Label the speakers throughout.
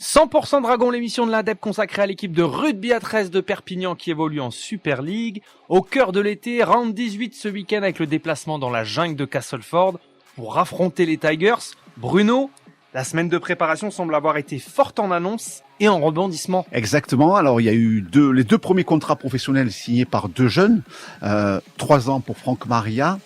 Speaker 1: 100% Dragon, l'émission de l'Indep consacrée à l'équipe de rugby à 13 de Perpignan qui évolue en Super League. Au cœur de l'été, round 18 ce week-end avec le déplacement dans la jungle de Castleford pour affronter les Tigers. Bruno, la semaine de préparation semble avoir été forte en annonces et en rebondissements.
Speaker 2: Exactement. Alors, il y a eu les deux premiers contrats professionnels signés par deux jeunes. 3 ans pour Franck Maria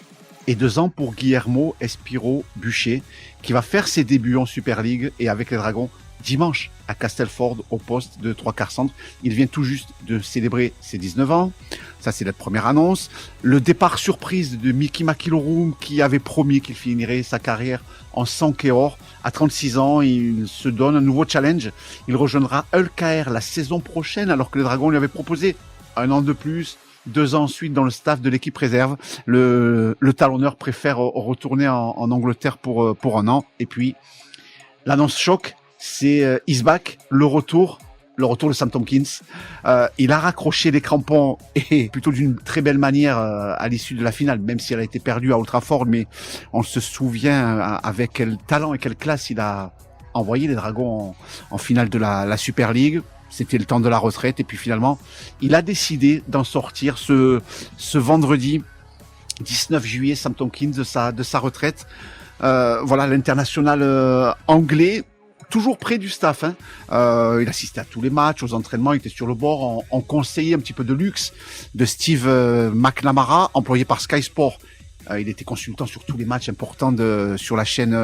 Speaker 2: et 2 ans pour Guillermo Espiro Bûcher, qui va faire ses débuts en Super League et avec les Dragons dimanche à Castleford au poste de 3/4 centre. Il vient tout juste de célébrer ses 19 ans. Ça, c'est la première annonce. Le départ surprise de Miki Makilorum, qui avait promis qu'il finirait sa carrière en sang et or. À 36 ans, il se donne un nouveau challenge. Il rejoindra LKR la saison prochaine, alors que les Dragons lui avaient proposé 1 an de plus, 2 ans ensuite dans le staff de l'équipe réserve. Le talonneur préfère retourner en Angleterre pour 1 an. Et puis, l'annonce choc, c'est Isbak, le retour de Sam Tomkins. Il a raccroché les crampons et plutôt d'une très belle manière à l'issue de la finale, même si elle a été perdue à Old Trafford, mais on se souvient avec quel talent et quelle classe il a envoyé les Dragons en finale de la Super League. C'était le temps de la retraite et puis finalement, il a décidé d'en sortir ce vendredi 19 juillet, Sam Tomkins de sa retraite. Voilà, l'international anglais, toujours près du staff, hein. Il assistait à tous les matchs, aux entraînements, il était sur le bord, en conseiller un petit peu de luxe de Steve McNamara, employé par Sky Sport. Il était consultant sur tous les matchs importants sur la chaîne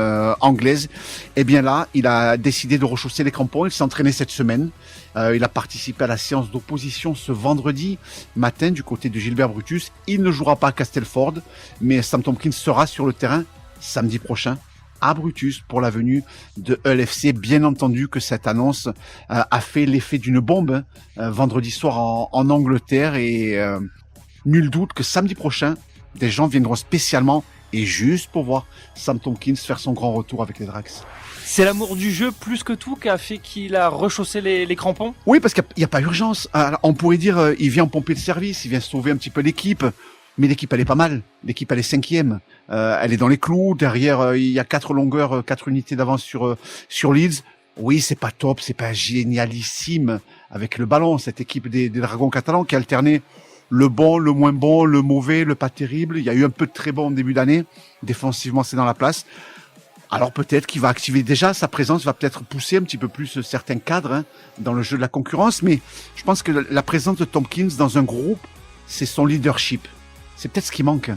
Speaker 2: anglaise. Et bien là, il a décidé de rechausser les crampons. Il s'est entraîné cette semaine. Il a participé à la séance d'opposition ce vendredi matin du côté de Gilbert Brutus. Il ne jouera pas à Castleford, mais Sam Tomkins sera sur le terrain samedi prochain à Brutus pour la venue de LFC. Bien entendu que cette annonce a fait l'effet d'une bombe vendredi soir en Angleterre et nul doute que samedi prochain, des gens viendront spécialement et juste pour voir Sam Tomkins faire son grand retour avec les Drags.
Speaker 1: C'est l'amour du jeu plus que tout qui a fait qu'il a rechaussé les crampons?
Speaker 2: Oui, parce qu'il n'y a pas urgence. Alors, on pourrait dire il vient pomper le service, il vient sauver un petit peu l'équipe. Mais l'équipe, elle est pas mal. L'équipe, elle est 5e. Elle est dans les clous. Derrière, il y a 4 longueurs, 4 unités d'avance sur Leeds. Oui, c'est pas top, c'est pas génialissime avec le ballon. Cette équipe des Dragons catalans qui alternait le bon, le moins bon, le mauvais, le pas terrible. Il y a eu un peu de très bon en début d'année. Défensivement, c'est dans la place. Alors peut-être qu'il va activer déjà sa présence, va peut-être pousser un petit peu plus certains cadres dans le jeu de la concurrence. Mais je pense que la présence de Tomkins dans un groupe, c'est son leadership. C'est peut-être ce qui manque.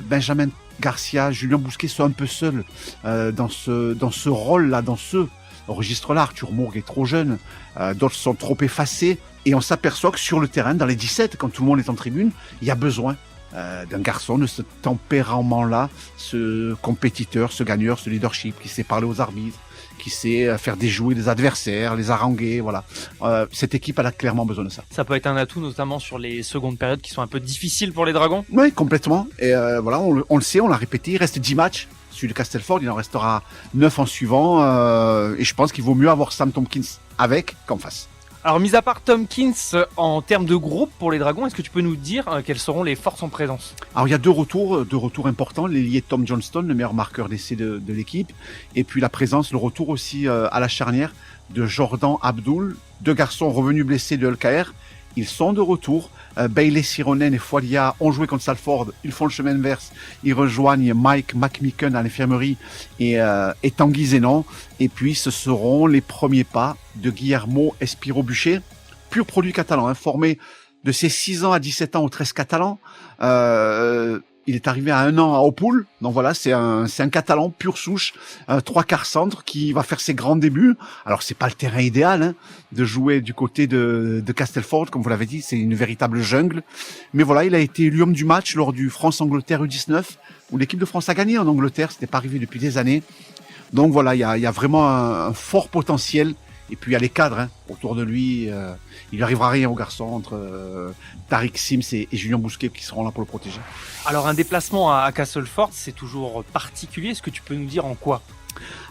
Speaker 2: Benjamin Garcia, Julien Bousquet sont un peu seuls dans ce rôle-là, dans ce registre-là. Arthur Mourgue est trop jeune, d'autres sont trop effacés. Et on s'aperçoit que sur le terrain, dans les 17, quand tout le monde est en tribune, il y a besoin d'un garçon de ce tempérament-là, ce compétiteur, ce gagneur, ce leadership qui sait parler aux arbitres, qui sait faire déjouer les adversaires, les haranguer, voilà. Cette équipe, elle a clairement besoin de ça.
Speaker 1: Ça peut être un atout, notamment sur les secondes périodes qui sont un peu difficiles pour les Dragons.
Speaker 2: Oui, complètement. Et voilà, on le sait, on l'a répété, il reste 10 matchs. Celui de Castleford, il en restera 9 en suivant. Et je pense qu'il vaut mieux avoir Sam Tomkins avec qu'en face.
Speaker 1: Alors, mis à part Tomkins, en termes de groupe pour les Dragons, est-ce que tu peux nous dire quelles seront les forces en présence?
Speaker 2: Alors, il y a deux retours importants. L'ailier Tom Johnston, le meilleur marqueur d'essai de l'équipe. Et puis la présence, le retour aussi à la charnière de Jordan Abdul. 2 garçons revenus blessés de LKR. Ils sont de retour. Bailey Sironen et Folia ont joué contre Salford. Ils font le chemin inverse. Ils rejoignent Mike McMicken à l'infirmerie et Tanguy Zenon. Et puis, ce seront les premiers pas de Guillermo Espiro Bûcher, pur produit catalan, formé de ses 6 ans à 17 ans au 13 catalan. Il est arrivé à 1 an à Oppoul. Donc voilà, c'est un Catalan pur souche, 3/4 centre qui va faire ses grands débuts. Alors c'est pas le terrain idéal de jouer du côté de Castleford, comme vous l'avez dit, c'est une véritable jungle. Mais voilà, il a été élu homme du match lors du France-Angleterre U19, où l'équipe de France a gagné en Angleterre. C'était pas arrivé depuis des années. Donc voilà, il y a vraiment un fort potentiel. Et puis il y a les cadres autour de lui. Il lui arrivera rien au garçon entre Tariq Sims et Julien Bousquet qui seront là pour le protéger.
Speaker 1: Alors un déplacement à Castleford, c'est toujours particulier. Est-ce que tu peux nous dire en quoi?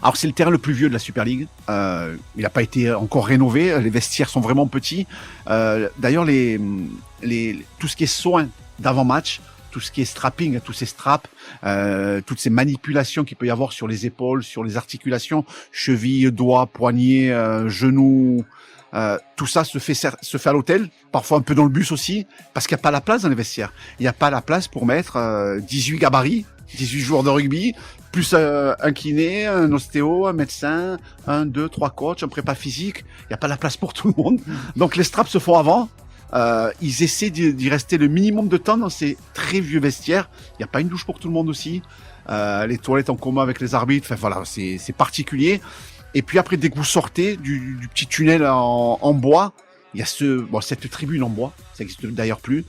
Speaker 2: Alors c'est le terrain le plus vieux de la Super League. Il n'a pas été encore rénové. Les vestiaires sont vraiment petits. D'ailleurs, tout ce qui est soins d'avant-match, tout ce qui est strapping, tous ces straps, toutes ces manipulations qu'il peut y avoir sur les épaules, sur les articulations, chevilles, doigts, poignets, genoux. Tout ça se fait à l'hôtel, parfois un peu dans le bus aussi, parce qu'il n'y a pas la place dans les vestiaires. Il n'y a pas la place pour mettre 18 gabarits, 18 joueurs de rugby, plus un kiné, un ostéo, un médecin, 1, 2, 3 coachs, un prépa physique. Il n'y a pas la place pour tout le monde. Donc les straps se font avant. Ils essaient d'y rester le minimum de temps dans ces très vieux vestiaires. Il n'y a pas une douche pour tout le monde aussi. Les toilettes en commun avec les arbitres. Enfin voilà, c'est particulier. Et puis après, dès que vous sortez du petit tunnel en bois, il y a cette tribune en bois, ça existe d'ailleurs plus.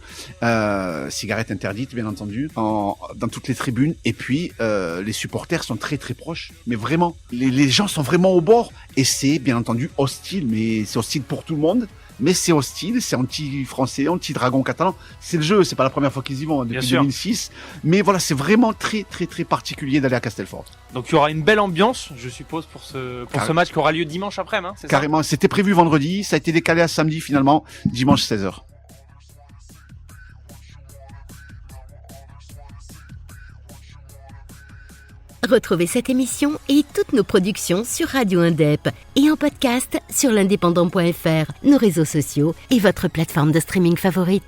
Speaker 2: Cigarettes interdites, bien entendu, dans toutes les tribunes. Et puis, les supporters sont très très proches. Mais vraiment, les gens sont vraiment au bord. Et c'est bien entendu hostile, mais c'est hostile pour tout le monde. Mais c'est hostile, c'est anti-français, anti-dragon catalan. C'est le jeu, c'est pas la première fois qu'ils y vont, depuis 2006. Mais voilà, c'est vraiment très très très particulier d'aller à Castelfort.
Speaker 1: Donc il y aura une belle ambiance, je suppose, pour ce match qui aura lieu dimanche après-midi, c'est ça ?
Speaker 2: Carrément, c'était prévu vendredi, ça a été décalé à samedi finalement, dimanche 16h.
Speaker 3: Retrouvez cette émission et toutes nos productions sur Radio Indep et en podcast sur l'indépendant.fr, nos réseaux sociaux et votre plateforme de streaming favorite.